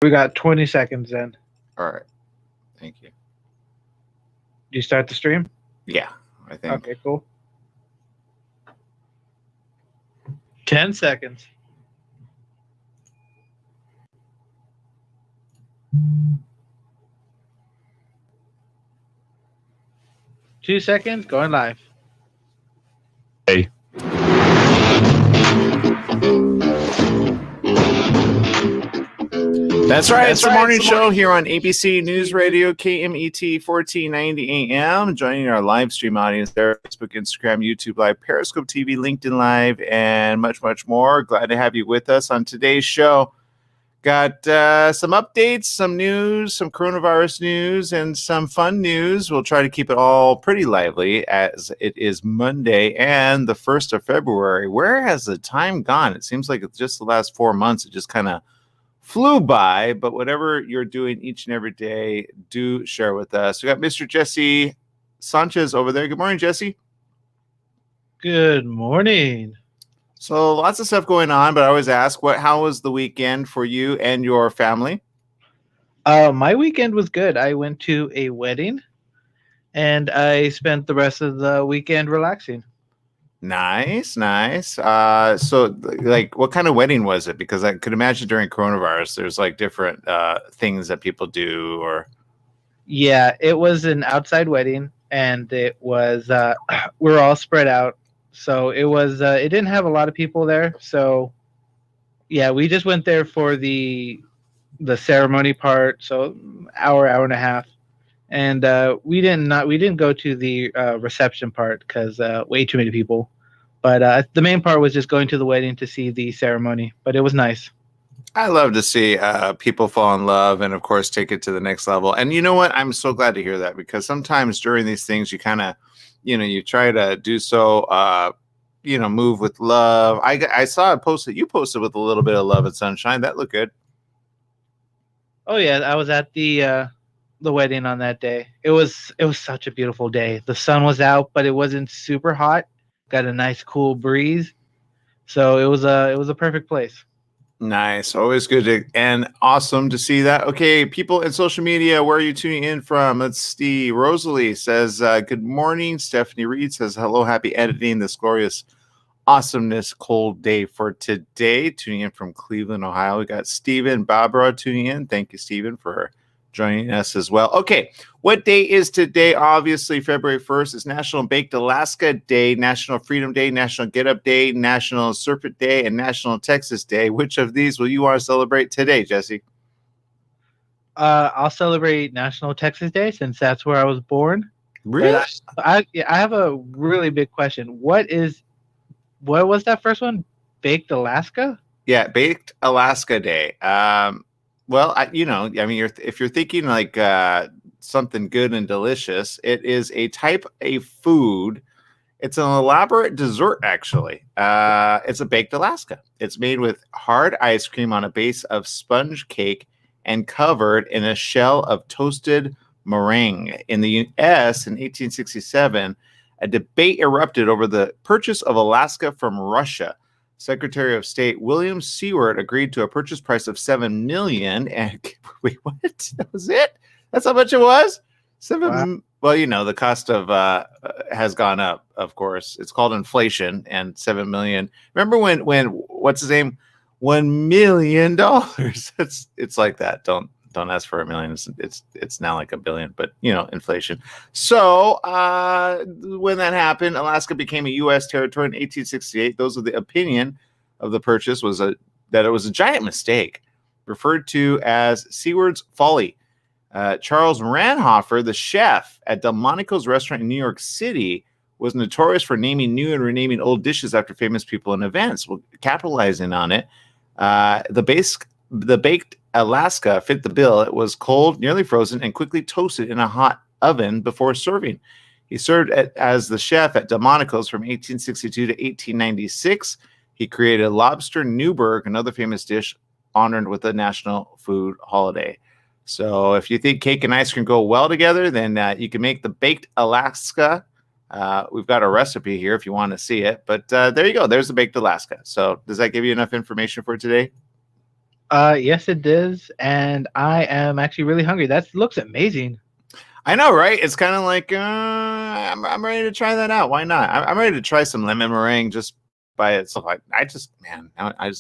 We got 20 seconds in. All right. Thank you. Do you start the stream? Yeah, I think. Okay, cool. 10 seconds. Two seconds, going live. Hey. That's right. It's the morning show here on ABC News Radio, KMET 1490 AM. Joining our live stream audience there, Facebook, Instagram, YouTube Live, Periscope TV, LinkedIn Live, and much, much more. Glad to have you with us on today's show. Got some updates, some news, some coronavirus news, and some fun news. We'll try to keep it all pretty lively as it is Monday and the 1st of February. Where has the time gone? It seems like it's just the last 4 months. It just kind of flew by, but whatever you're doing each and every day, do share with us. We got Mr. Jesse Sanchez over there. Good morning, Jesse. Good morning. So lots of stuff going on, but I always ask, how was the weekend for you and your family? My weekend was good. I went to a wedding, and I spent the rest of the weekend relaxing. Nice. So, like, what kind of wedding was it? Because I could imagine during coronavirus, there's like different things that people do. Or yeah, it was an outside wedding, and it was we're all spread out, so it was it didn't have a lot of people there. So yeah, we just went there for the ceremony part, so hour and a half, and we didn't go to the reception part because way too many people. But the main part was just going to the wedding to see the ceremony. But it was nice. I love to see people fall in love and, of course, take it to the next level. And you know what? I'm so glad to hear that, because sometimes during these things, you kind of, you try to do so, move with love. I saw a post that you posted with a little bit of love and sunshine. That looked good. Oh yeah, I was at the wedding on that day. It was such a beautiful day. The sun was out, but it wasn't super hot. Got a nice cool breeze, so it was a perfect place. Nice, always good and awesome to see that. Okay, people in social media, where are you tuning in from? Let's see. Rosalie says, "Good morning." Stephanie Reed says, "Hello, happy editing this glorious awesomeness cold day for today." Tuning in from Cleveland, Ohio. We got Stephen Barbara tuning in. Thank you, Stephen, for joining us as well. Okay, what day is today? Obviously, February 1st is National Baked Alaska Day, National Freedom Day, National Get Up Day, National Serpent Day, and National Texas Day. Which of these will you want to celebrate today, Jesse? I'll celebrate National Texas Day since that's where I was born. Really? I have a really big question. What was that first one? Baked Alaska? Yeah, Baked Alaska Day. Well, if you're thinking like something good and delicious, it is a type of food. It's an elaborate dessert, actually. It's a baked Alaska. It's made with hard ice cream on a base of sponge cake and covered in a shell of toasted meringue. In the U.S. in 1867, a debate erupted over the purchase of Alaska from Russia. Secretary of State William Seward agreed to a purchase price of $7 million. And wait, what? That was it? That's how much it was? Wow. Well, the cost of has gone up. Of course, it's called inflation, and $7 million. Remember when what's his name? $1 million. It's like that. Don't ask for $1 million. It's now like $1 billion, but inflation. So when that happened, Alaska became a U.S. territory in 1868. Those of the opinion of the purchase was that it was a giant mistake, referred to as Seward's Folly. Charles Ranhofer, the chef at Delmonico's restaurant in New York City, was notorious for naming new and renaming old dishes after famous people and events. Well, capitalizing on it, the baked Alaska fit the bill. It was cold, nearly frozen, and quickly toasted in a hot oven before serving. He served as the chef at Delmonico's from 1862 to 1896. He created lobster Newburg, another famous dish honored with a national food holiday. So if you think cake and ice cream go well together, then you can make the baked Alaska. We've got a recipe here if you want to see it. But there you go. There's the baked Alaska. So does that give you enough information for today? Yes, it does, and I am actually really hungry. That looks amazing. I know, right? It's kind of like I'm ready to try that out. Why not? I'm ready to try some lemon meringue just by itself. I just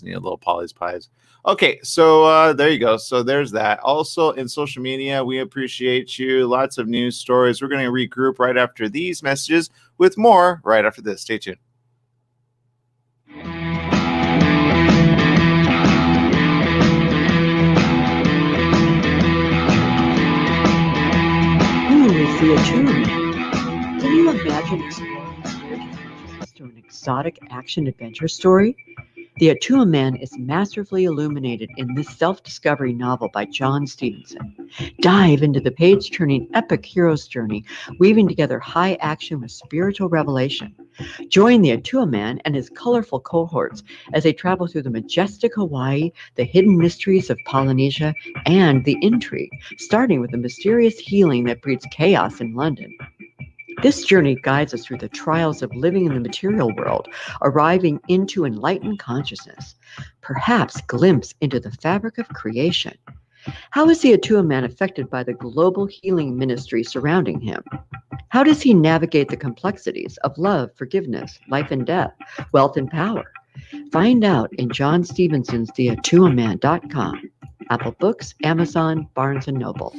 need a little Polly's pies. Okay, so there you go. So there's that. Also in social media, we appreciate you. Lots of news stories. We're going to regroup right after these messages with more right after this. Stay tuned. Who is the attunement? Can you imagine exploring the spiritual consciousness through an exotic action-adventure story? The Atua Man is masterfully illuminated in this self-discovery novel by John Stevenson. Dive into the page-turning epic hero's journey, weaving together high action with spiritual revelation. Join the Atua Man and his colorful cohorts as they travel through the majestic Hawaii, the hidden mysteries of Polynesia, and the intrigue, starting with the mysterious healing that breeds chaos in London. This journey guides us through the trials of living in the material world, arriving into enlightened consciousness, perhaps glimpse into the fabric of creation. How is the Atua Man affected by the global healing ministry surrounding him? How does he navigate the complexities of love, forgiveness, life and death, wealth and power? Find out in John Stevenson's TheAtuaMan.com, Apple Books, Amazon, Barnes & Noble.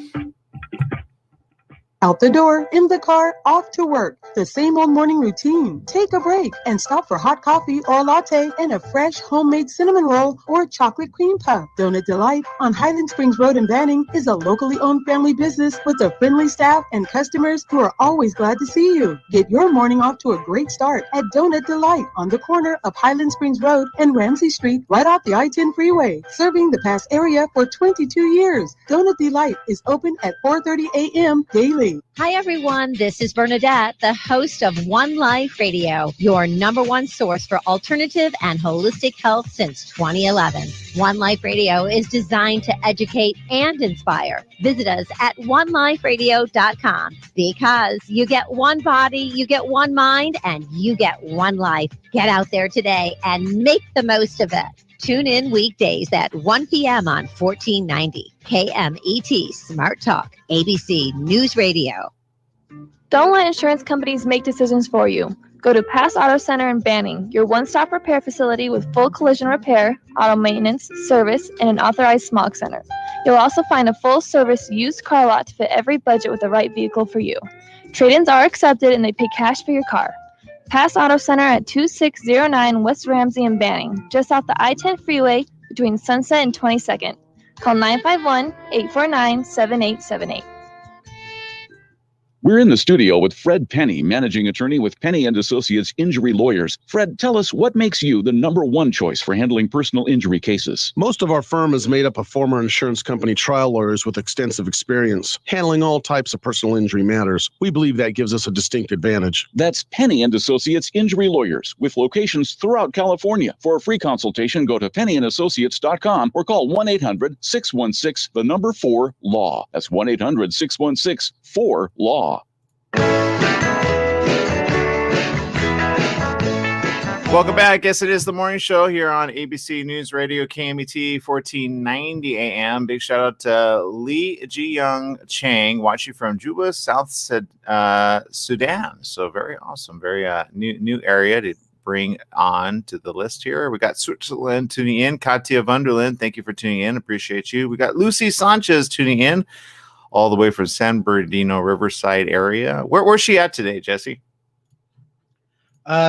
Out the door, in the car, off to work. The same old morning routine. Take a break and stop for hot coffee or a latte and a fresh homemade cinnamon roll or chocolate cream puff. Donut Delight on Highland Springs Road in Banning is a locally owned family business with a friendly staff and customers who are always glad to see you. Get your morning off to a great start at Donut Delight on the corner of Highland Springs Road and Ramsey Street right off the I-10 freeway. Serving the Pass area for 22 years. Donut Delight is open at 4:30 a.m. daily. Hi, everyone. This is Bernadette, the host of One Life Radio, your number one source for alternative and holistic health since 2011. One Life Radio is designed to educate and inspire. Visit us at oneliferadio.com because you get one body, you get one mind, and you get one life. Get out there today and make the most of it. Tune in weekdays at 1 p.m. on 1490 KMET Smart Talk, ABC News Radio. Don't let insurance companies make decisions for you. Go to Pass Auto Center in Banning, your one-stop repair facility with full collision repair, auto maintenance, service, and an authorized smog center. You'll also find a full-service used car lot to fit every budget with the right vehicle for you. Trade-ins are accepted and they pay cash for your car. Pass Auto Center at 2609 West Ramsey in Banning, just off the I-10 freeway between Sunset and 22nd. Call 951-849-7878. We're in the studio with Fred Penny, managing attorney with Penny and Associates Injury Lawyers. Fred, tell us what makes you the number one choice for handling personal injury cases. Most of our firm is made up of former insurance company trial lawyers with extensive experience handling all types of personal injury matters. We believe that gives us a distinct advantage. That's Penny and Associates Injury Lawyers with locations throughout California. For a free consultation, go to pennyandassociates.com or call 1-800-616-4-LAW. That's 1-800-616-4-LAW. Welcome back. Yes, it is the morning show here on ABC News Radio, KMET 1490 AM. Big shout out to Lee Ji Young Chang, watching from Juba, South Sudan. So very awesome, very new area to bring on to the list here. We got Switzerland tuning in. Katia Wunderland, thank you for tuning in. Appreciate you. We got Lucy Sanchez tuning in all the way from San Bernardino Riverside area. Where's she at today, Jesse?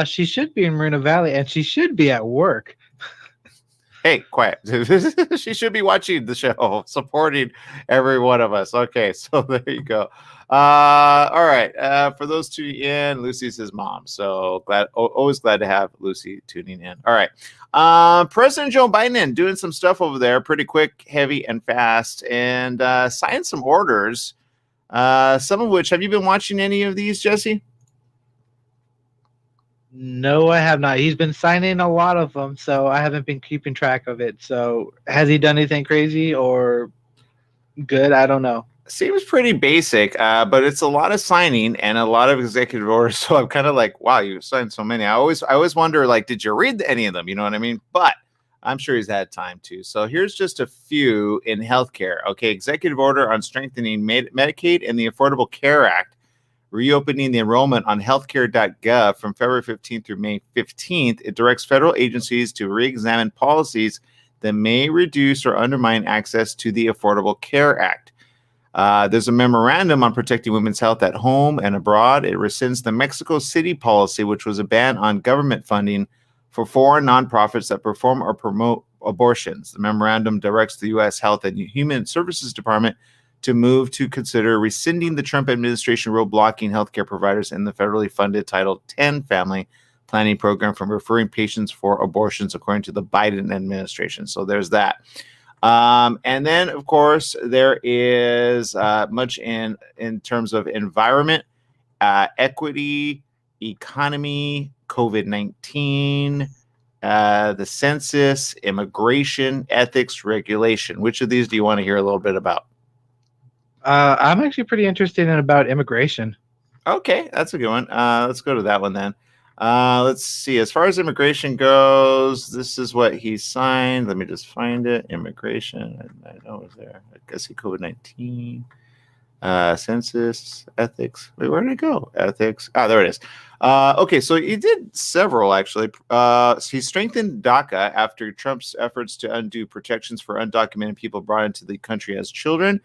She should be in Moreno Valley, and she should be at work. Hey, quiet. She should be watching the show, supporting every one of us. Okay, so there you go. All right. For those tuning in, Lucy's his mom. So always glad to have Lucy tuning in. All right. President Joe Biden doing some stuff over there, pretty quick, heavy, and fast, and signed some orders. Some of which, have you been watching any of these, Jesse? No, I have not. He's been signing a lot of them, so I haven't been keeping track of it. So has he done anything crazy or good? I don't know. Seems pretty basic, but it's a lot of signing and a lot of executive orders. So I'm kind of like, wow, you signed so many. I always wonder, like, did you read any of them? You know what I mean? But I'm sure he's had time to. So here's just a few in healthcare. Okay, executive order on strengthening Medicaid and the Affordable Care Act, reopening the enrollment on healthcare.gov from February 15th through May 15th. It directs federal agencies to re-examine policies that may reduce or undermine access to the Affordable Care Act. There's a memorandum on protecting women's health at home and abroad. It rescinds the Mexico City policy, which was a ban on government funding for foreign nonprofits that perform or promote abortions. The memorandum directs the U.S. Health and Human Services Department to move to consider rescinding the Trump administration rule blocking healthcare providers in the federally funded Title X family planning program from referring patients for abortions, according to the Biden administration. So there's that. And then, of course, there is much in terms of environment, equity, economy, COVID-19, the census, immigration, ethics, regulation. Which of these do you want to hear a little bit about? I'm actually pretty interested in about immigration. Okay, that's a good one. Let's go to that one then. Let's see. As far as immigration goes, this is what he signed. Let me just find it. Immigration. I know it was there. I guess he COVID-19. Census, ethics. Wait, where did it go? Ethics. There it is. Okay, so he did several actually. He strengthened DACA after Trump's efforts to undo protections for undocumented people brought into the country as children.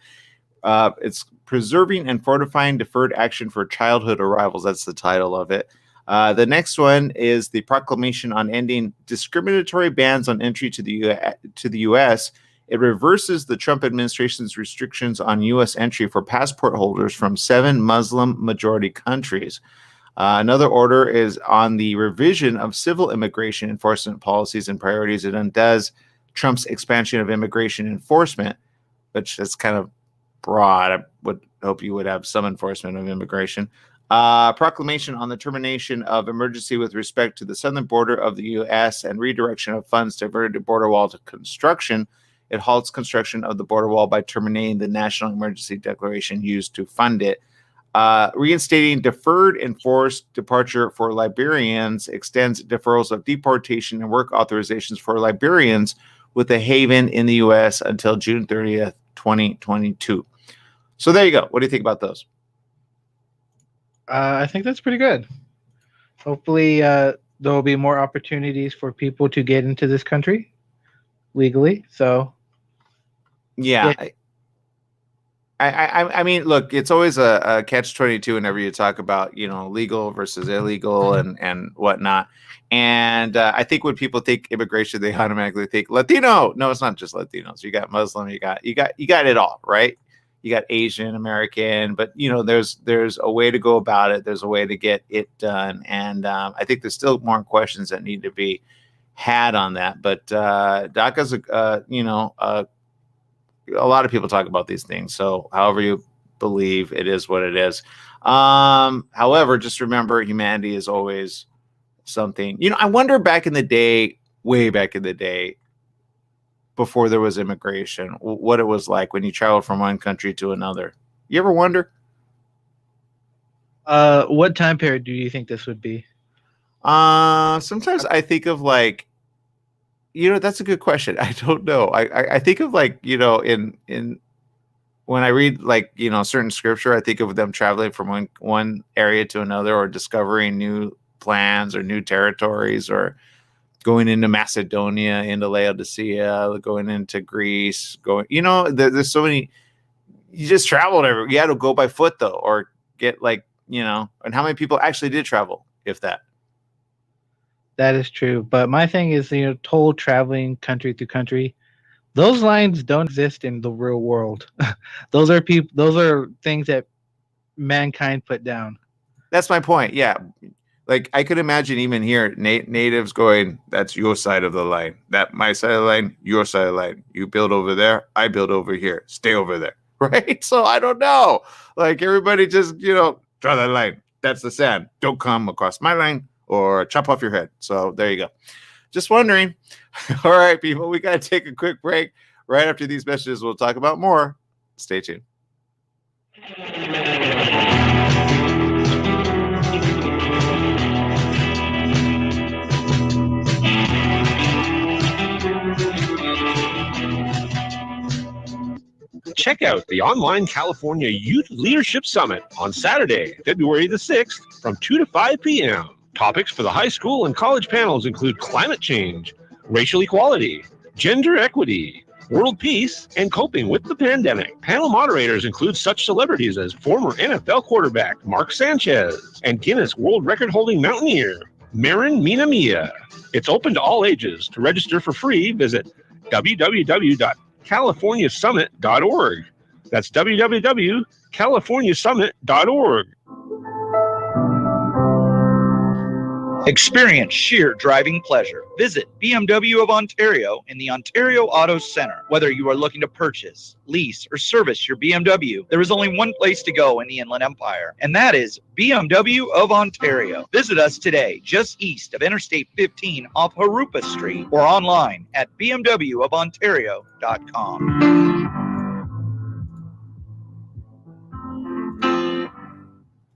It's preserving and fortifying deferred action for childhood arrivals. That's the title of it. The next one is the proclamation on ending discriminatory bans on entry to the U.S. It reverses the Trump administration's restrictions on U.S. entry for passport holders from 7 Muslim-majority countries. Another order is on the revision of civil immigration enforcement policies and priorities. It undoes Trump's expansion of immigration enforcement, which is kind of broad. I would hope you would have some enforcement of immigration. Proclamation on the termination of emergency with respect to the southern border of the U.S. and redirection of funds diverted to border wall to construction. It halts construction of the border wall by terminating the national emergency declaration used to fund it. Reinstating deferred enforced departure for Liberians extends deferrals of deportation and work authorizations for Liberians with a haven in the U.S. until June 30th, 2022. So there you go. What do you think about those? I think that's pretty good. Hopefully, there will be more opportunities for people to get into this country legally. So, yeah. I mean, look, it's always a catch-22 whenever you talk about, legal versus illegal and whatnot. And I think when people think immigration, they automatically think Latino. No, it's not just Latinos. You got Muslim, you got it all, right? You got Asian American, but there's a way to go about it. There's a way to get it done, and I think there's still more questions that need to be had on that. But DACA's a lot of people talk about these things. So however you believe, it is what it is. However, just remember, humanity is always something. I wonder back in the day, way back in the day, before there was immigration, what it was like when you traveled from one country to another. You ever wonder? What time period do you think this would be? Sometimes I think of like, that's a good question. I don't know. I think of like, in when I read like, certain scripture, I think of them traveling from one area to another or discovering new plans or new territories or going into Macedonia, into Laodicea, going into Greece, there's so many, you just traveled everywhere. You had to go by foot though, or get like, and how many people actually did travel, if that? That is true. But my thing is, toll traveling country to country, those lines don't exist in the real world. Those are things that mankind put down. That's my point. Yeah. Like I could imagine even here, natives going, that's your side of the line. That my side of the line, your side of the line. You build over there, I build over here. Stay over there. Right? So I don't know. Like everybody just, draw that line. That's the sand. Don't come across my line or chop off your head. So there you go. Just wondering. All right, people, we got to take a quick break. Right after these messages, we'll talk about more. Stay tuned. Check out the online California Youth Leadership Summit on Saturday, February the 6th from 2 to 5 p.m. Topics for the high school and college panels include climate change, racial equality, gender equity, world peace, and coping with the pandemic. Panel moderators include such celebrities as former NFL quarterback Mark Sanchez and Guinness World Record-holding mountaineer Marin Minamiya. It's open to all ages. To register for free, visit www.californiasummit.org. That's www.californiasummit.org. Experience sheer driving pleasure. Visit BMW of Ontario in the Ontario Auto Centre. Whether you are looking to purchase, lease, or service your BMW, there is only one place to go in the Inland Empire, and that is BMW of Ontario. Visit us today, just east of Interstate 15 off Harupa Street, or online at bmwofontario.com.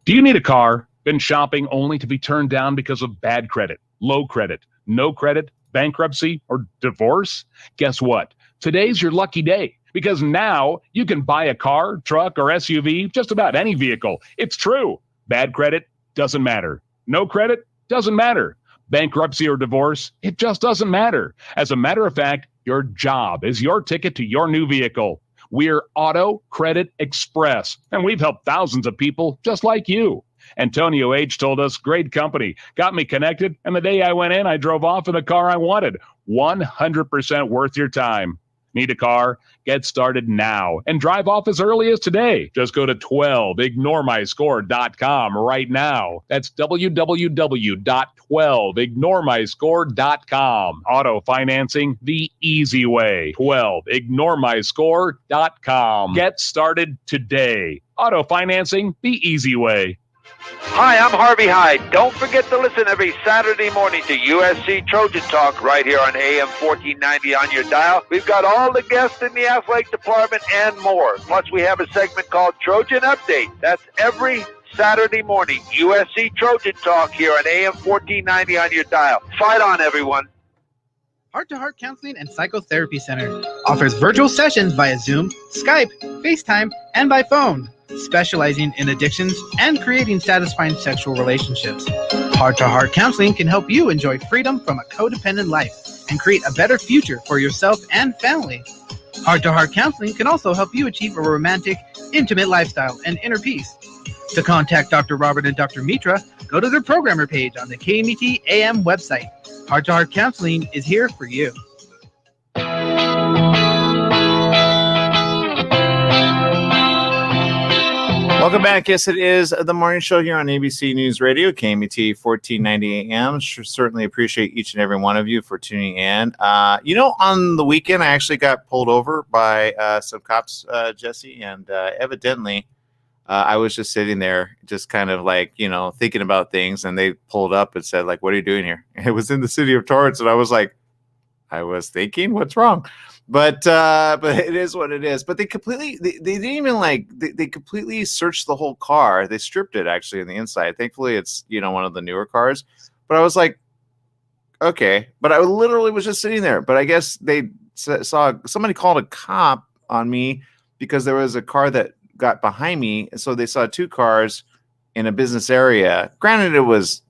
Do you need a car? Been shopping only to be turned down because of bad credit, low credit, no credit, bankruptcy, or divorce? Guess what? Today's your lucky day, because now you can buy a car, truck, or SUV, just about any vehicle. It's true. Bad credit doesn't matter. No credit doesn't matter. Bankruptcy or divorce, it just doesn't matter. As a matter of fact, your job is your ticket to your new vehicle. We're Auto Credit Express, and we've helped thousands of people just like you. Antonio H. told us, great company, got me connected, and the day I went in, I drove off in the car I wanted. 100% worth your time. Need a car? Get started now and drive off as early as today. Just go to 12ignoremyscore.com right now. That's www.12ignoremyscore.com. Auto financing the easy way. 12ignoremyscore.com. Get started today. Auto financing the easy way. Hi, I'm Harvey Hyde. Don't forget to listen every Saturday morning to USC Trojan Talk right here on AM 1490 on your dial. We've got all the guests in the athletic department and more. Plus, we have a segment called Trojan Update. That's every Saturday morning. USC Trojan Talk here on AM 1490 on your dial. Fight on, everyone. Heart to Heart Counseling and Psychotherapy Center offers virtual sessions via Zoom, Skype, FaceTime, and by phone, specializing in addictions and creating satisfying sexual relationships. Heart to Heart Counseling can help you enjoy freedom from a codependent life and create a better future for yourself and family. Heart to Heart Counseling can also help you achieve a romantic, intimate lifestyle and inner peace. To contact Dr. Robert and Dr. Mitra, go to their programmer page on the KMET AM website. Heart to Heart Counseling is here for you. Welcome back. Yes, it is the morning show here on ABC News Radio, KMET 1490 AM. Certainly appreciate each and every one of you for tuning in. On the weekend, I actually got pulled over by some cops, Jesse, and evidently I was just sitting there just kind of like, thinking about things, and they pulled up and said, like, what are you doing here? It was in the city of Torrance, and I was like, I was thinking, what's wrong? But it is what it is. But they completely, they didn't even they completely searched the whole car. They stripped it actually on the inside. Thankfully, it's, one of the newer cars. But I was like, okay. But I literally was just sitting there. But I guess they saw somebody called a cop on me because there was a car that got behind me. So they saw two cars in a business area. Granted, it was,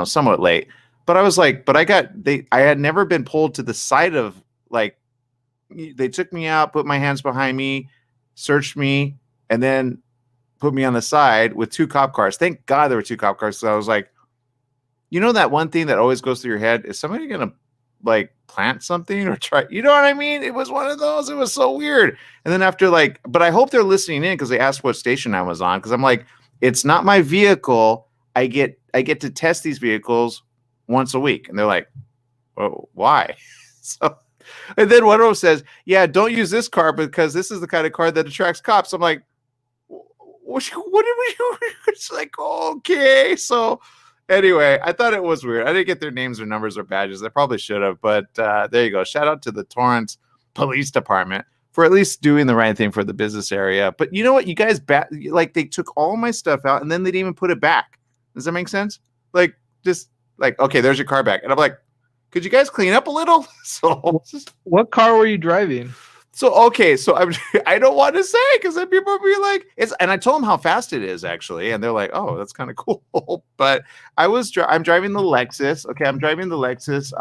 somewhat late. But I was like, I had never been pulled to the side of, they took me out, put my hands behind me, searched me, and then put me on the side with two cop cars. Thank God there were two cop cars. So I was like, that one thing that always goes through your head, is somebody going to plant something or try, you know what I mean? It was one of those. It was so weird. And then after but I hope they're listening in because they asked what station I was on. Because I'm like, it's not my vehicle. I get to test these vehicles once a week. And they're like, well, why? So, and then one of them says, yeah, don't use this car because this is the kind of car that attracts cops. I'm like, what did we do? It's like, okay. So anyway, I thought it was weird. I didn't get their names or numbers or badges. I probably should have, but there you go. Shout out to the Torrance Police Department for at least doing the right thing for the business area. But you know what? You guys, they took all my stuff out and then they didn't even put it back. Does that make sense? Okay, there's your car back. And I'm like, could you guys clean up a little? So what car were you driving? So I don't want to say because then people will be like, and I told them how fast it is actually, and they're like, oh, that's kind of cool. But I'm driving the Lexus. Okay, I'm driving the Lexus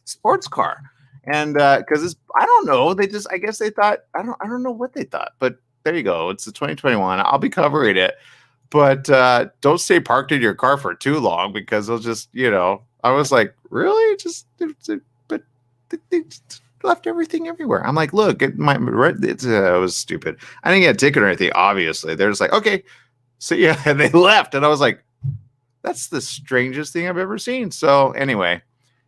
sports car, and because I don't know, I guess they thought I don't know what they thought, but there you go. It's the 2021. I'll be covering it, but don't stay parked in your car for too long because they'll just I was like, really, but they just left everything everywhere. I'm like, look, it was stupid. I didn't get a ticket or anything. Obviously, they're just like, okay, see ya, and they left, and I was like, that's the strangest thing I've ever seen. So anyway,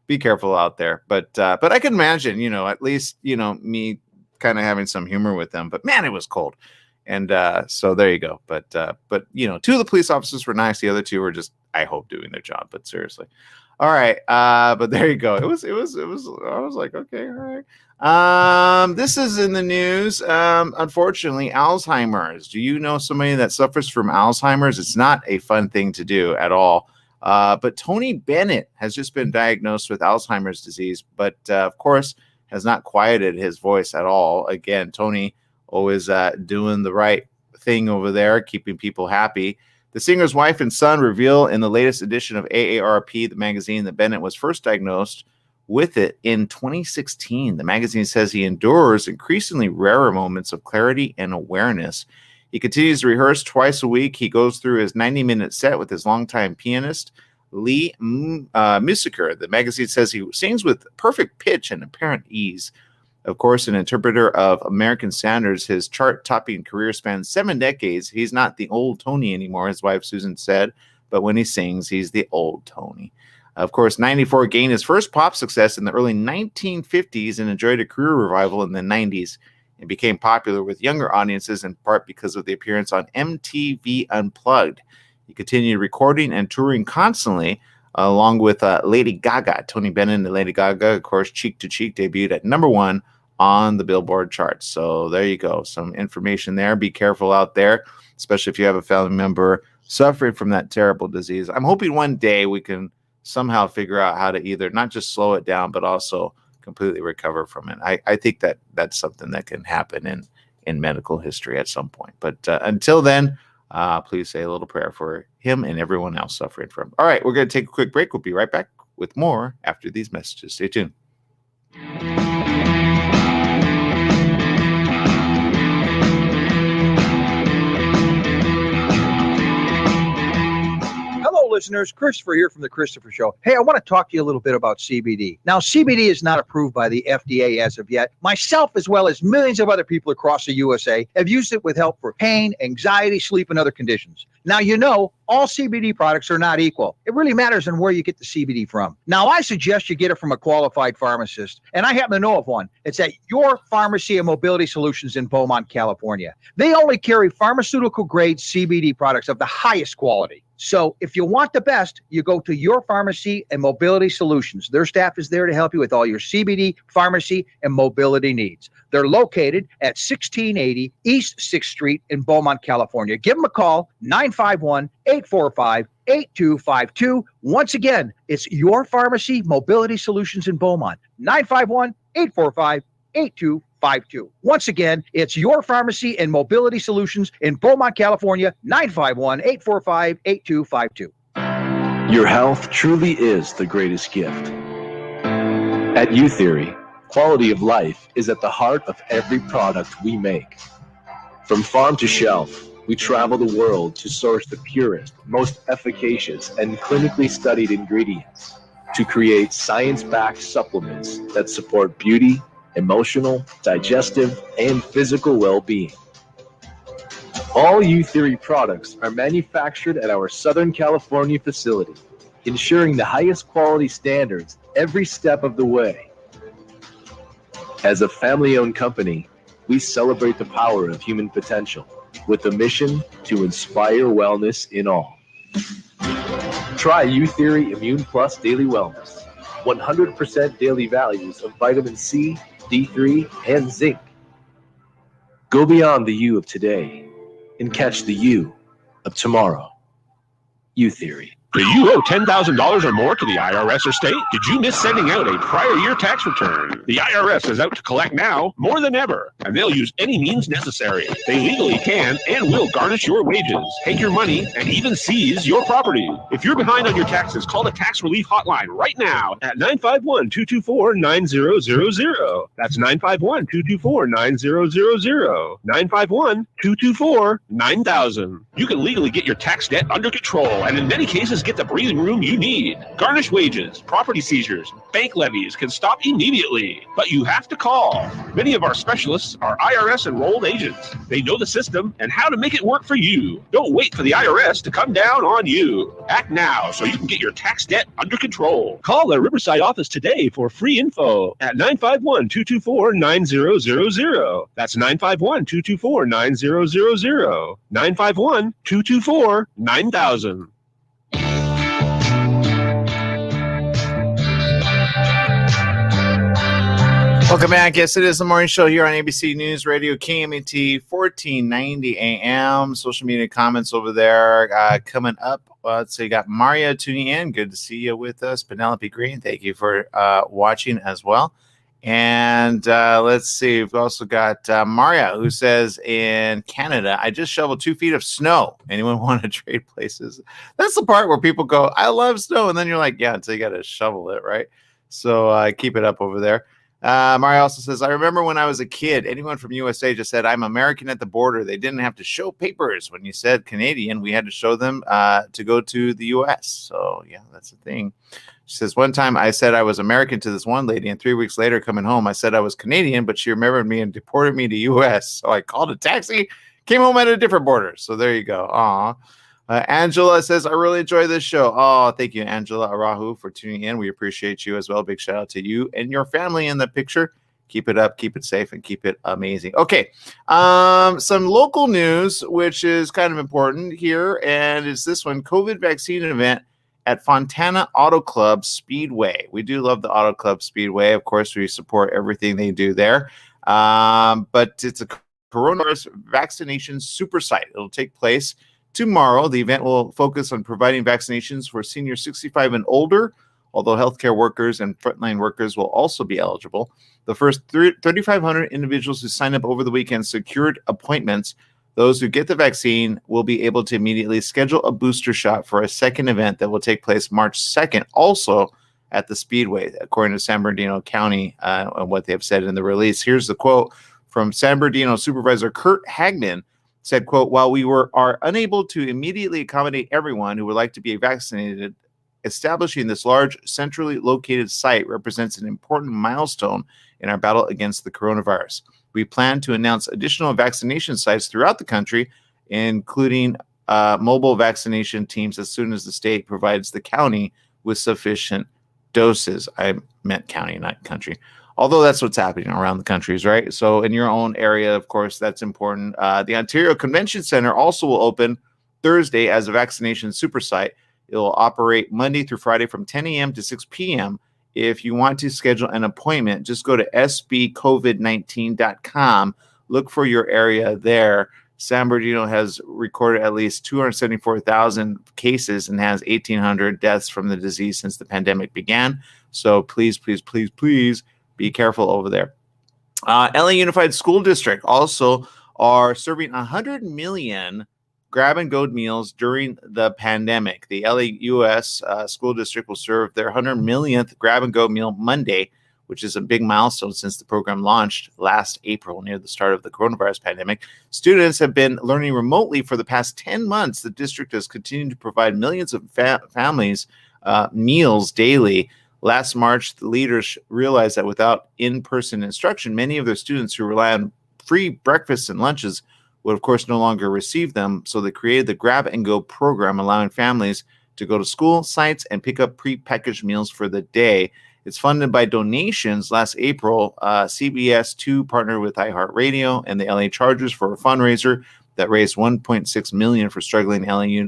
be careful out there. But I can imagine, at least me kind of having some humor with them. But man, it was cold, and so there you go. But two of the police officers were nice. The other two were just, I hope, doing their job. But seriously. All right, but there you go. It was. I was like, okay, all right. This is in the news. Unfortunately, Alzheimer's. Do you know somebody that suffers from Alzheimer's? It's not a fun thing to do at all. But Tony Bennett has just been diagnosed with Alzheimer's disease, but of course has not quieted his voice at all. Again, Tony always doing the right thing over there, keeping people happy. The singer's wife and son reveal in the latest edition of AARP, the magazine, that Bennett was first diagnosed with it in 2016. The magazine says he endures increasingly rarer moments of clarity and awareness. He continues to rehearse twice a week. He goes through his 90-minute set with his longtime pianist, Lee Musiker. The magazine says he sings with perfect pitch and apparent ease. Of course, an interpreter of American standards, his chart-topping career spans 7 decades. He's not the old Tony anymore, his wife Susan said, but when he sings, he's the old Tony. Of course, 94 gained his first pop success in the early 1950s and enjoyed a career revival in the 90s. It became popular with younger audiences in part because of the appearance on MTV Unplugged. He continued recording and touring constantly, along with Lady Gaga. Tony Bennett and Lady Gaga, of course, Cheek to Cheek debuted at #1 on the Billboard charts. So there you go. Some information there. Be careful out there, especially if you have a family member suffering from that terrible disease. I'm hoping one day we can somehow figure out how to either not just slow it down, but also completely recover from it. I think that's something that can happen in medical history at some point. But until then, please say a little prayer for him and everyone else suffering from. All right, we're going to take a quick break. We'll be right back with more after these messages. Stay tuned. Listeners, Christopher here from The Christopher Show. Hey, I want to talk to you a little bit about CBD. Now, CBD is not approved by the FDA as of yet. Myself, as well as millions of other people across the USA, have used it with help for pain, anxiety, sleep, and other conditions. Now, all CBD products are not equal. It really matters on where you get the CBD from. Now, I suggest you get it from a qualified pharmacist, and I happen to know of one. It's at Your Pharmacy and Mobility Solutions in Beaumont, California. They only carry pharmaceutical-grade CBD products of the highest quality. So if you want the best, you go to Your Pharmacy and Mobility Solutions. Their staff is there to help you with all your CBD, pharmacy, and mobility needs. They're located at 1680 East 6th Street in Beaumont, California. Give them a call, 951-845-8252. Once again, it's Your Pharmacy Mobility Solutions in Beaumont, 951-845-8252. Once again, it's Your Pharmacy and Mobility Solutions in Beaumont, California, 951-845-8252. Your health truly is the greatest gift. At U-Theory, quality of life is at the heart of every product we make. From farm to shelf, we travel the world to source the purest, most efficacious, and clinically studied ingredients to create science-backed supplements that support beauty, emotional, digestive, and physical well-being. All U-Theory products are manufactured at our Southern California facility, ensuring the highest quality standards every step of the way. As a family-owned company, we celebrate the power of human potential with a mission to inspire wellness in all. Try U-Theory Immune Plus Daily Wellness. 100% daily values of vitamin C, D3, and zinc. Go beyond the you of today and catch the you of tomorrow. U-Theory. Do you owe $10,000 or more to the IRS or state? Did you miss sending out a prior year tax return? The IRS is out to collect now more than ever, and they'll use any means necessary. They legally can and will garnish your wages, take your money, and even seize your property. If you're behind on your taxes, call the Tax Relief Hotline right now at 951-224-9000. That's 951-224-9000. 951-224-9000. You can legally get your tax debt under control, and in many cases, get the breathing room you need. Garnished wages, property seizures, bank levies can stop immediately, but you have to call. Many of our specialists are IRS enrolled agents. They know the system and how to make it work for you. Don't wait for the IRS to come down on you. Act now so you can get your tax debt under control. Call the Riverside office today for free info at 951-224-9000. That's 951-224-9000. 951-224-9000. Welcome back. Yes, it is the morning show here on ABC News Radio, KMET 1490 AM. Social media comments over there coming up. So you got Maria tuning in. Good to see you with us. Penelope Green, thank you for watching as well. And let's see. We've also got Maria, who says in Canada, I just shoveled 2 feet of snow. Anyone want to trade places? That's the part where people go, I love snow. And then you're like, yeah, until you got to shovel it, right? So keep it up over there. Mario also says, I remember when I was a kid, anyone from USA just said, I'm American at the border. They didn't have to show papers. When you said Canadian, we had to show them to go to the US. So, yeah, that's the thing. She says, one time I said I was American to this one lady, and 3 weeks later coming home, I said I was Canadian, but she remembered me and deported me to US. So I called a taxi, came home at a different border. So there you go. Aw. Angela says, I really enjoy this show. Oh, thank you, Angela Arahu, for tuning in. We appreciate you as well. Big shout out to you and your family in the picture. Keep it up, keep it safe, and keep it amazing. Okay, some local news, which is kind of important here, and is this one, COVID vaccine event at Fontana Auto Club Speedway. We do love the Auto Club Speedway. Of course, we support everything they do there. But it's a coronavirus vaccination super site. It'll take place tomorrow. The event will focus on providing vaccinations for seniors 65 and older, although healthcare workers and frontline workers will also be eligible. The first 3,500 individuals who sign up over the weekend secured appointments. Those who get the vaccine will be able to immediately schedule a booster shot for a second event that will take place March 2nd, also at the Speedway, according to San Bernardino County, and what they have said in the release. Here's the quote from San Bernardino Supervisor Kurt Hagman. Said, quote, while we are unable to immediately accommodate everyone who would like to be vaccinated, establishing this large centrally located site represents an important milestone in our battle against the coronavirus. We plan to announce additional vaccination sites throughout the country, including mobile vaccination teams as soon as the state provides the county with sufficient doses. I meant county, not country. Although that's what's happening around the countries, right? So in your own area, of course, that's important. The Ontario Convention Center also will open Thursday as a vaccination super site. It will operate Monday through Friday from 10 a.m. to 6 p.m. If you want to schedule an appointment, just go to sbcovid19.com. Look for your area there. San Bernardino has recorded at least 274,000 cases and has 1,800 deaths from the disease since the pandemic began. So please, please, please, please, be careful over there. LA Unified School District also are serving 100 million grab-and-go meals during the pandemic. The LAUS School District will serve their 100 millionth grab-and-go meal Monday, which is a big milestone since the program launched last April near the start of the coronavirus pandemic. Students have been learning remotely for the past 10 months. The district has continued to provide millions of families meals daily. Last March, the leaders realized that without in-person instruction, many of their students who rely on free breakfasts and lunches would, of course, no longer receive them. So they created the Grab and Go program, allowing families to go to school sites and pick up pre-packaged meals for the day. It's funded by donations. Last April, CBS 2 partnered with iHeartRadio and the LA Chargers for a fundraiser that raised $1.6 million for struggling LA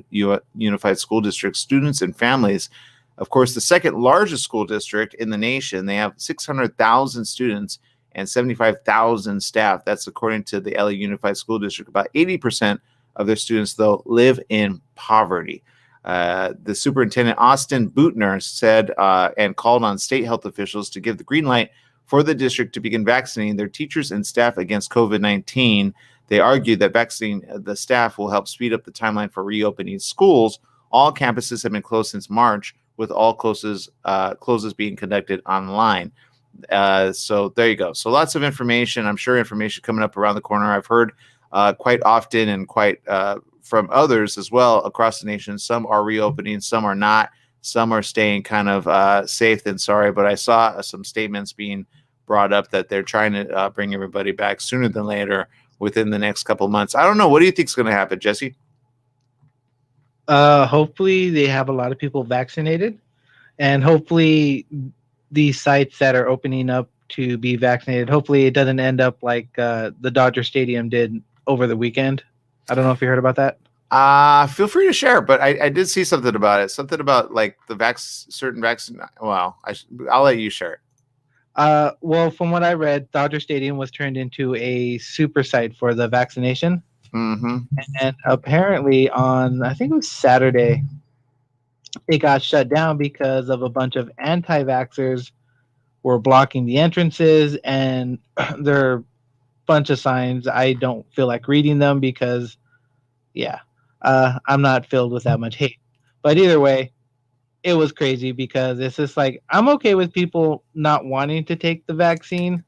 Unified School District students and families. Of course, the second largest school district in the nation. They have 600,000 students and 75,000 staff. That's according to the LA Unified School District. About 80% of their students, though, live in poverty. The superintendent, Austin Bootner, said and called on state health officials to give the green light for the district to begin vaccinating their teachers and staff against COVID-19. They argued that vaccinating the staff will help speed up the timeline for reopening schools. All campuses have been closed since March, with all closes being conducted online. So there you go. So lots of information. I'm sure information coming up around the corner. I've heard quite often and quite from others as well across the nation. Some are reopening, some are not. Some are staying kind of safe than sorry. But I saw some statements being brought up that they're trying to bring everybody back sooner than later within the next couple of months. I don't know. What do you think is going to happen, Jesse? Hopefully they have a lot of people vaccinated, and hopefully these sites that are opening up to be vaccinated, hopefully it doesn't end up like the Dodger Stadium did over the weekend. I don't know if you heard about that. Feel free to share, but I did see something about it. Something about like the certain vaccine. Well, I'll let you share it. Well, from what I read, Dodger Stadium was turned into a super site for the vaccination. Mm-hmm. And apparently on, I think it was Saturday, it got shut down because of a bunch of anti-vaxxers were blocking the entrances, and there are a bunch of signs. I don't feel like reading them because, I'm not filled with that much hate. But either way, it was crazy because it's just like, I'm okay with people not wanting to take the vaccine.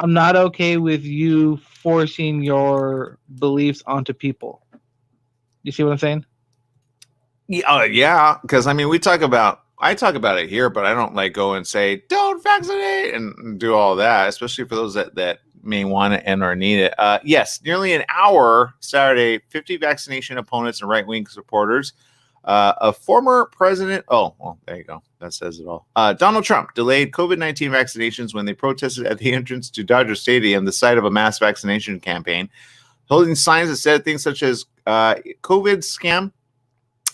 I'm not okay with you forcing your beliefs onto people. You see what I'm saying? Yeah, because I mean, I talk about it here, but I don't like go and say don't vaccinate and do all that, especially for those that may want it and or need it. Yes, nearly an hour Saturday, 50 vaccination opponents and right-wing supporters. A former president, there you go. That says it all. Donald Trump delayed COVID-19 vaccinations when they protested at the entrance to Dodger Stadium, the site of a mass vaccination campaign, holding signs that said things such as COVID scam,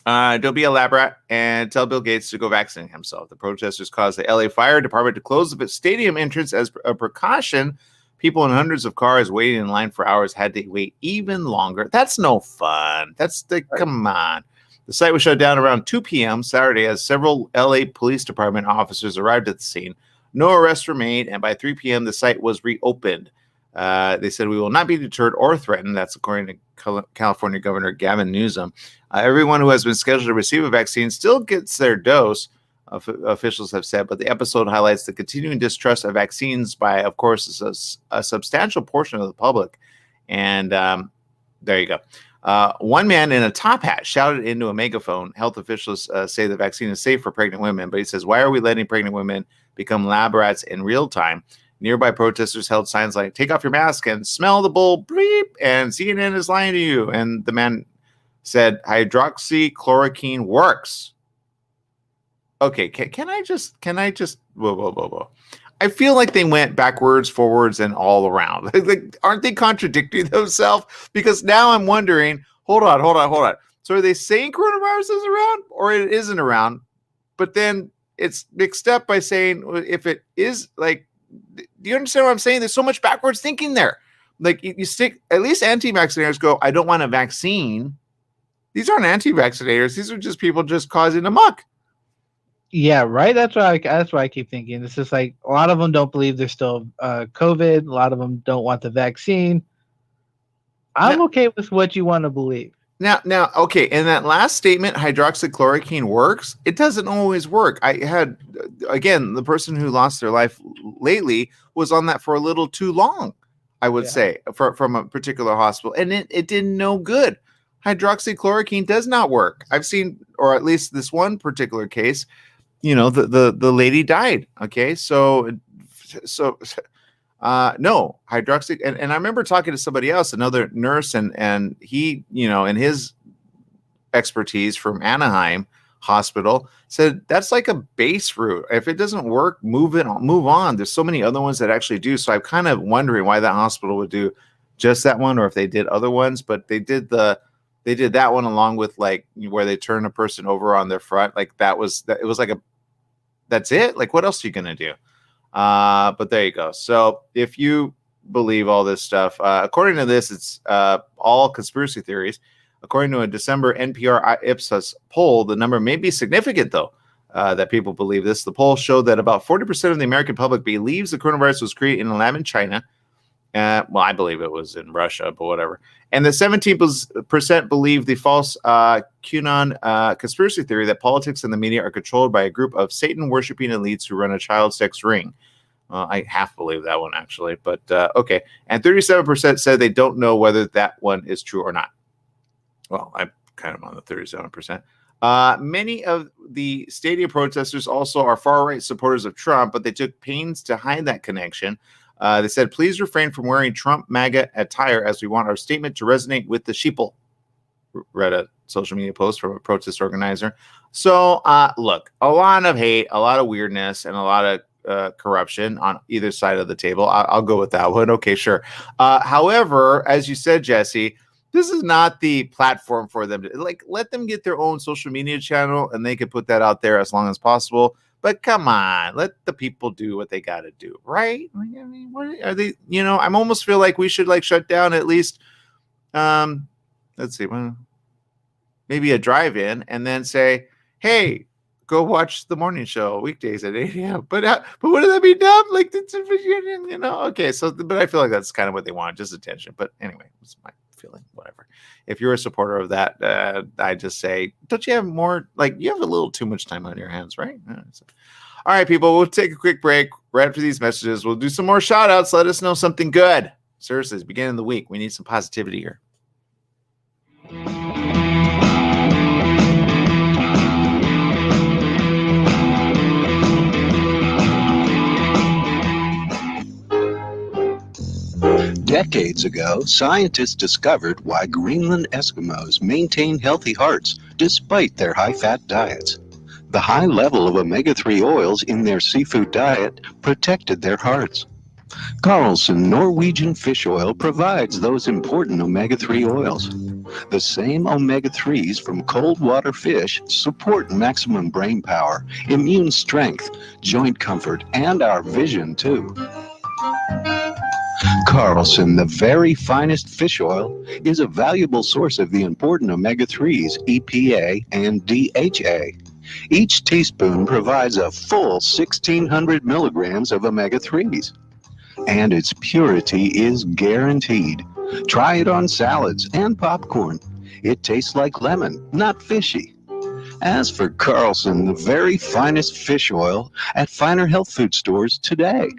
don't be a lab rat, and tell Bill Gates to go vaccinate himself. The protesters caused the LA Fire Department to close the stadium entrance as a precaution. People in hundreds of cars waiting in line for hours had to wait even longer. That's no fun. Come on. The site was shut down around 2 p.m. Saturday as several LA Police Department officers arrived at the scene. No arrests were made, and by 3 p.m. the site was reopened. They said, "We will not be deterred or threatened." That's according to California Governor Gavin Newsom. Everyone who has been scheduled to receive a vaccine still gets their dose, officials have said, but the episode highlights the continuing distrust of vaccines by, of course, a substantial portion of the public. And there you go. One man in a top hat shouted into a megaphone. Health officials say the vaccine is safe for pregnant women, but he says, "Why are we letting pregnant women become lab rats in real time?" Nearby protesters held signs like "Take off your mask" and "Smell the bull bleep" and "CNN is lying to you." And the man said, "Hydroxychloroquine works." Okay, can I just whoa. I feel like they went backwards, forwards, and all around. Like, aren't they contradicting themselves? Because now I'm wondering, hold on. So are they saying coronavirus is around or it isn't around? But then it's mixed up by saying if it is, like, do you understand what I'm saying? There's so much backwards thinking there. Like you stick, at least anti-vaccinators go, "I don't want a vaccine." These aren't anti-vaccinators. These are just people just causing a muck. Yeah, right. That's why I keep thinking. It's just like a lot of them don't believe there's still COVID. A lot of them don't want the vaccine. I'm okay with what you want to believe. Now, okay. In that last statement, hydroxychloroquine works. It doesn't always work. I had, again, the person who lost their life lately was on that for a little too long, I would say, from a particular hospital, and it did no good. Hydroxychloroquine does not work. I've seen, or at least this one particular case, the lady died. Okay, so no hydroxy, and I remember talking to somebody else, another nurse, and he, in his expertise from Anaheim Hospital, said that's like a base route. If it doesn't work, move on. There's so many other ones that actually do. So I'm kind of wondering why that hospital would do just that one, or if they did other ones, but they did that one along with like where they turn a person over on their front. Like it was like that's it. Like, what else are you going to do? But there you go. So if you believe all this stuff, according to this, it's all conspiracy theories. According to a December NPR Ipsos poll, the number may be significant, though, that people believe this. The poll showed that about 40% of the American public believes the coronavirus was created in a lab in China. Well, I believe it was in Russia, but whatever. And the 17% believe the false QAnon conspiracy theory that politics and the media are controlled by a group of Satan-worshipping elites who run a child sex ring. I half believe that one, actually, but okay. And 37% said they don't know whether that one is true or not. Well, I'm kind of on the 37%. Many of the stadium protesters also are far-right supporters of Trump, but they took pains to hide that connection. They said, please refrain from wearing Trump MAGA attire as we want our statement to resonate with the sheeple. Read a social media post from a protest organizer. So, look, a lot of hate, a lot of weirdness, and a lot of corruption on either side of the table. I'll go with that one. Okay, sure. However, as you said, Jesse, this is not the platform for them to let them get their own social media channel and they can put that out there as long as possible. But come on, let the people do what they got to do, right? I mean, what are they? I almost feel like we should shut down at least. Let's see, maybe a drive-in, and then say, "Hey, go watch the morning show weekdays at 8 a.m." But wouldn't that be dumb? Okay. So, but I feel like that's kind of what they want, just attention. But anyway, it's my feeling. Whatever. If you're a supporter of that, I just say, don't you have more? You have a little too much time on your hands, right? All right, people, we'll take a quick break. Right after these messages, we'll do some more shout outs. Let us know something good. Seriously, it's the beginning of the week. We need some positivity here. Decades ago, scientists discovered why Greenland Eskimos maintain healthy hearts despite their high-fat diets. The high level of omega-3 oils in their seafood diet protected their hearts. Carlson Norwegian fish oil provides those important omega-3 oils. The same omega-3s from cold water fish support maximum brain power, immune strength, joint comfort, and our vision too. Carlson, the very finest fish oil, is a valuable source of the important omega-3s, EPA and DHA. Each teaspoon provides a full 1,600 milligrams of omega-3s. And its purity is guaranteed. Try it on salads and popcorn. It tastes like lemon, not fishy. As for Carlson, the very finest fish oil, at finer health food stores today.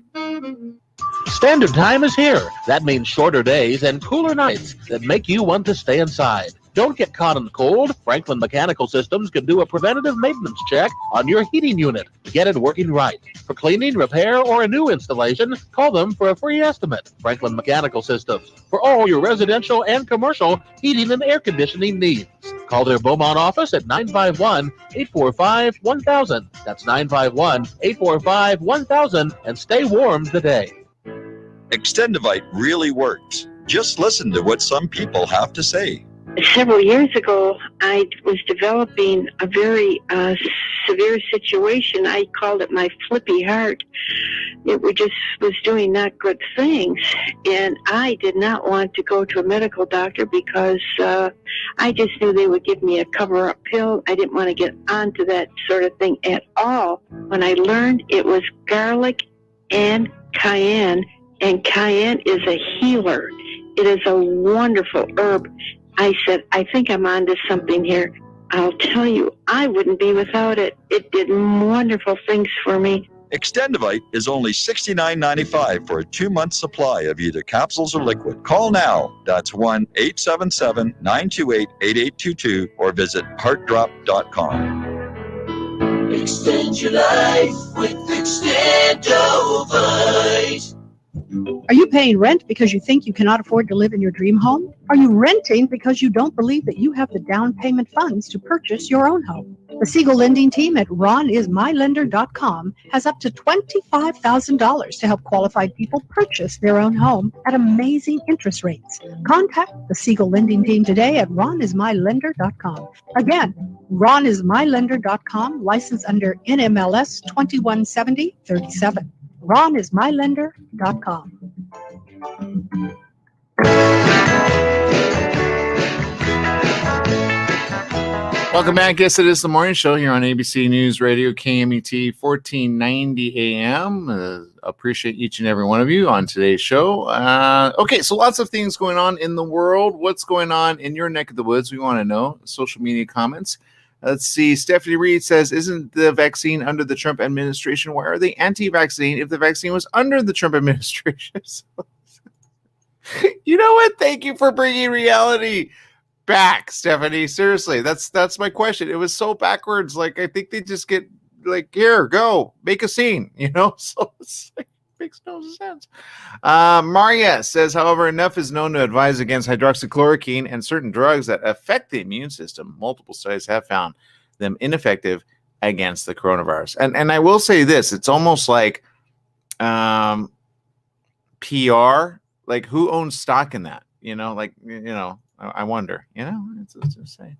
Standard time is here. That means shorter days and cooler nights that make you want to stay inside. Don't get caught in the cold. Franklin Mechanical Systems can do a preventative maintenance check on your heating unit to get it working right. For cleaning, repair, or a new installation, call them for a free estimate. Franklin Mechanical Systems, for all your residential and commercial heating and air conditioning needs. Call their Beaumont office at 951-845-1000. That's 951-845-1000, and stay warm today. Extendivite really works. Just listen to what some people have to say. Several years ago, I was developing a very severe situation. I called it my flippy heart. It was doing not good things. And I did not want to go to a medical doctor because I just knew they would give me a cover-up pill. I didn't want to get onto that sort of thing at all. When I learned it was garlic and cayenne is a healer. It is a wonderful herb. I said, I think I'm onto something here. I'll tell you, I wouldn't be without it. It did wonderful things for me. Extendivite is only $69.95 for a 2-month supply of either capsules or liquid. Call now. That's 1-877-928-8822 or visit heartdrop.com. Extend your life with Extendivite. Are you paying rent because you think you cannot afford to live in your dream home? Are you renting because you don't believe that you have the down payment funds to purchase your own home? The Siegel lending team at ronismylender.com has up to $25,000 to help qualified people purchase their own home at amazing interest rates. Contact the Siegel lending team today at ronismylender.com. Again, ronismylender.com, licensed under NMLS 217037. ronismylender.com. Welcome back. Yes, it is the morning show here on ABC News Radio, KMET 1490 AM. Appreciate each and every one of you on today's show. Okay, so lots of things going on in the world. What's going on in your neck of the woods? We want to know. Social media comments. Let's see. Stephanie Reed says, isn't the vaccine under the Trump administration? Why are they anti-vaccine if the vaccine was under the Trump administration? You know what? Thank you for bringing reality back, Stephanie. Seriously, that's my question. It was so backwards. Like, I think they just get like, here, go make a scene, so it's like, makes no sense. Maria says, however, enough is known to advise against hydroxychloroquine and certain drugs that affect the immune system. Multiple studies have found them ineffective against the coronavirus. And I will say this, it's almost like PR, like who owns stock in that? I wonder, it's just saying.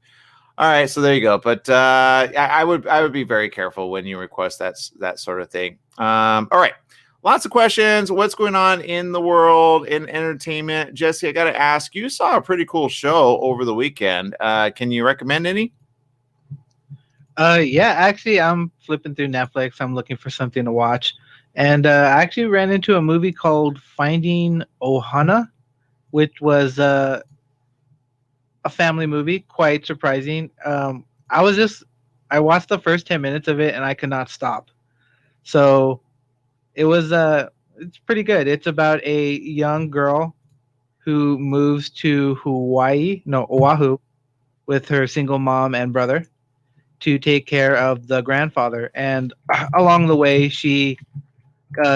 All right, so there you go. But I would be very careful when you request that sort of thing. All right, lots of questions. What's going on in the world in entertainment? Jesse, I got to ask. You saw a pretty cool show over the weekend. Can you recommend any? Yeah, actually, I'm flipping through Netflix. I'm looking for something to watch, and I actually ran into a movie called Finding Ohana, which was a family movie, quite surprising. I watched the first 10 minutes of it and I could not stop. So it's pretty good. It's about a young girl who moves to Oahu with her single mom and brother to take care of the grandfather. And along the way, she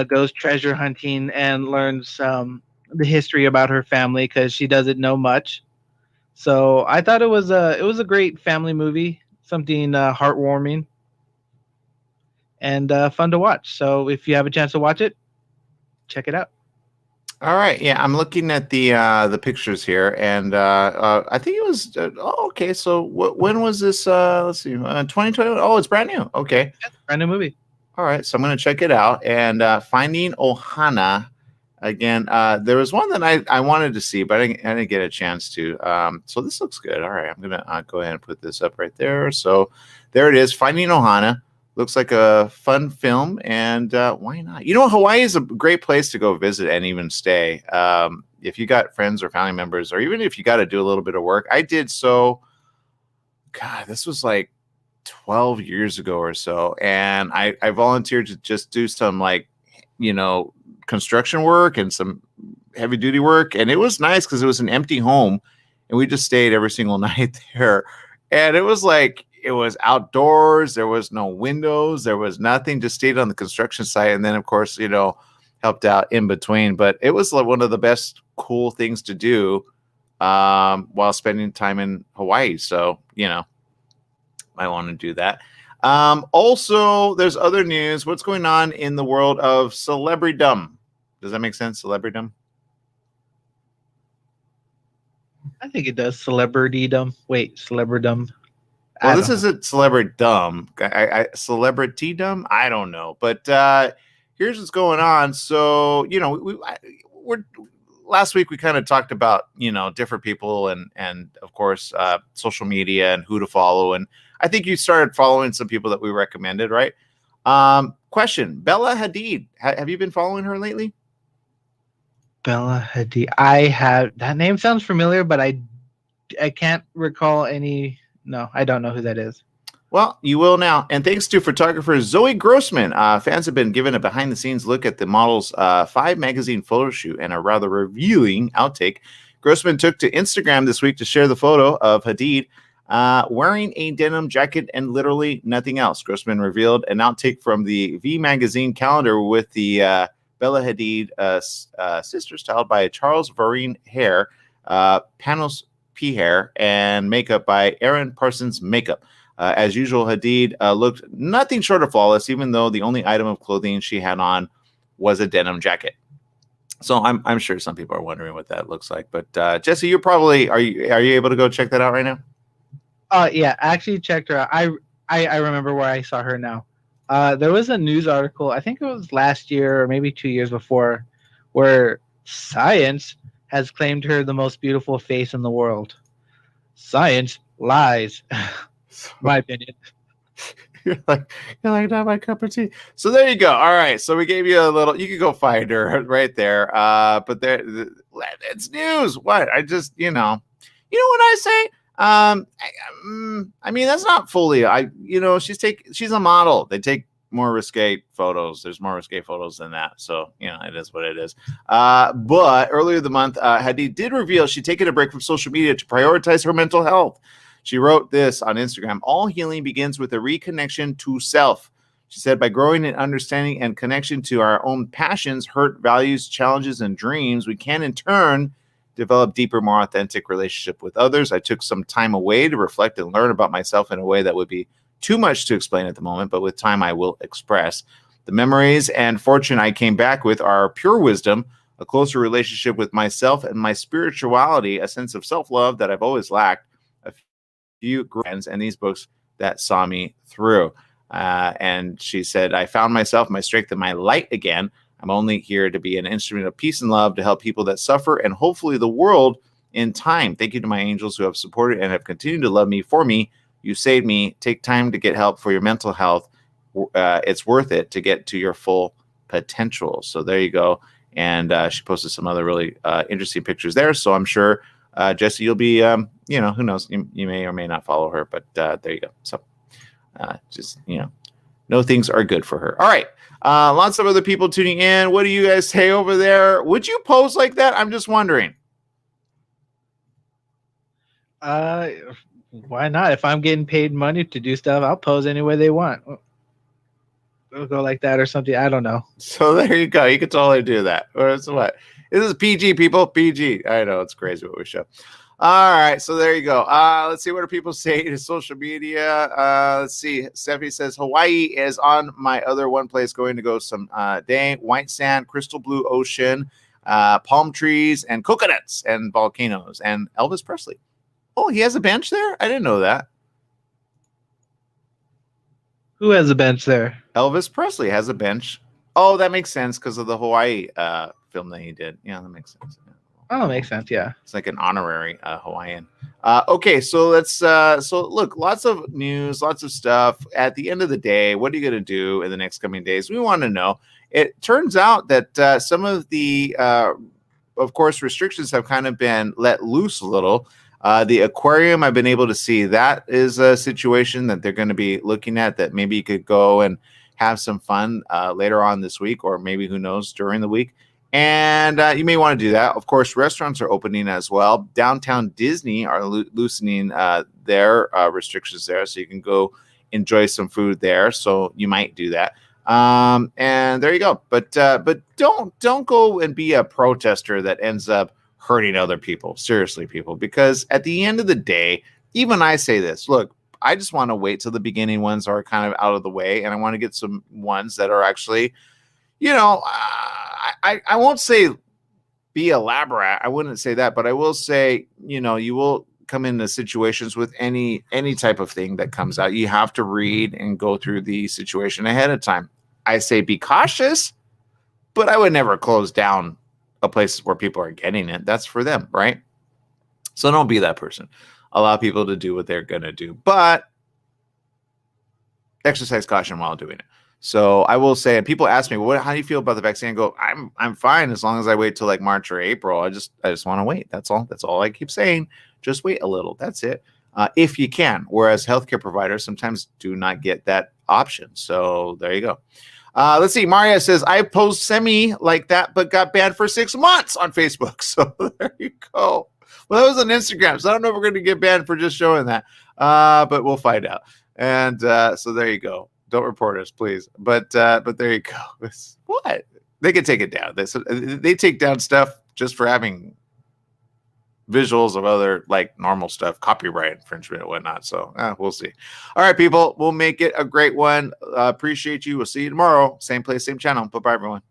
goes treasure hunting and learns the history about her family because she doesn't know much. So I thought it was a great family movie, something heartwarming and fun to watch. So if you have a chance to watch it, check it out. All right, yeah, I'm looking at the pictures here, and I think it was okay. So when was this? Let's see, 2020. Oh, it's brand new. Okay, brand new movie. All right, so I'm going to check it out. And Finding Ohana. Again, there was one that I wanted to see, but I didn't get a chance to. So this looks good. All right, I'm going to go ahead and put this up right there. So there it is, Finding Ohana. Looks like a fun film, and why not? Hawaii is a great place to go visit and even stay. If you got friends or family members, or even if you got to do a little bit of work. I did so, God, this was like 12 years ago or so, and I volunteered to just do some construction work and some heavy duty work, and it was nice because it was an empty home and we just stayed every single night there, and it was outdoors, there was no windows, there was nothing, just stayed on the construction site, and then of course helped out in between. But it was like one of the best cool things to do while spending time in Hawaii. So I want to do that. Also, there's other news. What's going on in the world of celebritydom? Does that make sense? Celebritydom? I think it does. Celebritydom. Wait, celebritydom. Well, this isn't celebritydom. Celebritydom? I don't know. But here's what's going on. So, we're last week we kind of talked about, different people and of course, social media and who to follow. And I think you started following some people that we recommended, right? Question, Bella Hadid. Have you been following her lately? Bella Hadid. I have. That name sounds familiar, but I can't recall any. No, I don't know who that is. Well, you will now. And thanks to photographer Zoe Grossman, fans have been given a behind-the-scenes look at the model's 5 magazine photo shoot and a rather revealing outtake. Grossman took to Instagram this week to share the photo of Hadid wearing a denim jacket and literally nothing else. Grossman revealed an outtake from the V magazine calendar with the Bella Hadid sister styled by Charles Vereen hair, Panos P hair, and makeup by Aaron Parsons Makeup. As usual, Hadid looked nothing short of flawless, even though the only item of clothing she had on was a denim jacket. So I'm sure some people are wondering what that looks like. But Jesse, you're probably are you able to go check that out right now? Yeah, I actually checked her out. I remember where I saw her now. There was a news article, I think it was last year or maybe 2 years before, where Science has claimed her the most beautiful face in the world. Science lies. My opinion. You're like not my cup of tea. So there you go. All right. So we gave you a little. You can go find her right there. But it's news. What I just what I say. I mean that's not fully. She's a model. They take more risque photos. There's more risque photos than that. So it is what it is. But earlier the month, Hadid did reveal she'd taken a break from social media to prioritize her mental health. She wrote this on Instagram: all healing begins with a reconnection to self. She said, by growing in understanding and connection to our own passions, hurt, values, challenges, and dreams, we can in turn develop deeper, more authentic relationship with others. I took some time away to reflect and learn about myself in a way that would be too much to explain at the moment, but with time I will express. The memories and fortune I came back with are pure wisdom, a closer relationship with myself and my spirituality, a sense of self-love that I've always lacked, few friends, and these books that saw me through. And she said, I found myself, my strength, and my light again. I'm only here to be an instrument of peace and love to help people that suffer and hopefully the world in time. Thank you to my angels who have supported and have continued to love me for me. You saved me. Take time to get help for your mental health. It's worth it to get to your full potential. So there you go. And she posted some other really interesting pictures there. So I'm sure Jesse, you'll be, who knows? You may or may not follow her, but there you go. So no things are good for her. All right. Lots of other people tuning in. What do you guys say over there? Would you pose like that? I'm just wondering. Why not? If I'm getting paid money to do stuff, I'll pose any way they want. They'll go like that or something. I don't know. So there you go. You can totally do that. So what? This is PG, people. PG. I know it's crazy what we show. All right, so there you go. Let's see what do people say to social media. Let's see. Stephanie says Hawaii is on my other one place going to go some day. White sand, crystal blue ocean, palm trees, and coconuts and volcanoes. And Elvis Presley. Oh, he has a bench there? I didn't know that. Who has a bench there? Elvis Presley has a bench. Oh, that makes sense because of the Hawaii film that he did. Yeah, that makes sense. Oh, makes sense. Yeah, it's like an honorary Hawaiian. Okay, so let's. So look, lots of news, lots of stuff. At the end of the day, what are you going to do in the next coming days? We want to know. It turns out that some of the, of course, restrictions have kind of been let loose a little. The aquarium, I've been able to see that is a situation that they're going to be looking at. That maybe you could go and have some fun later on this week, or maybe who knows during the week. And you may want to do that. Of course, restaurants are opening as well. Downtown Disney are loosening their restrictions there, so you can go enjoy some food there. So you might do that. And there you go. But don't go and be a protester that ends up hurting other people. Seriously, people, because at the end of the day, even I say this. Look, I just want to wait till the beginning ones are kind of out of the way, and I want to get some ones that are actually, I won't say be elaborate. I wouldn't say that, but I will say, you will come into situations with any type of thing that comes out. You have to read and go through the situation ahead of time. I say be cautious, but I would never close down a place where people are getting it. That's for them, right? So don't be that person. Allow people to do what they're going to do, but exercise caution while doing it. So I will say, and people ask me, how do you feel about the vaccine? I go, I'm fine as long as I wait till like March or April. I just want to wait. That's all. That's all I keep saying. Just wait a little. That's it. If you can. Whereas healthcare providers sometimes do not get that option. So there you go. Let's see. Maria says, I posed semi like that, but got banned for 6 months on Facebook. So there you go. Well, that was on Instagram. So I don't know if we're going to get banned for just showing that. But we'll find out. And so there you go. Don't report us, please. But there you go. What? They can take it down. They take down stuff just for having visuals of other like normal stuff, copyright infringement and whatnot. So we'll see. All right, people. We'll make it a great one. Appreciate you. We'll see you tomorrow. Same place, same channel. Bye-bye, everyone.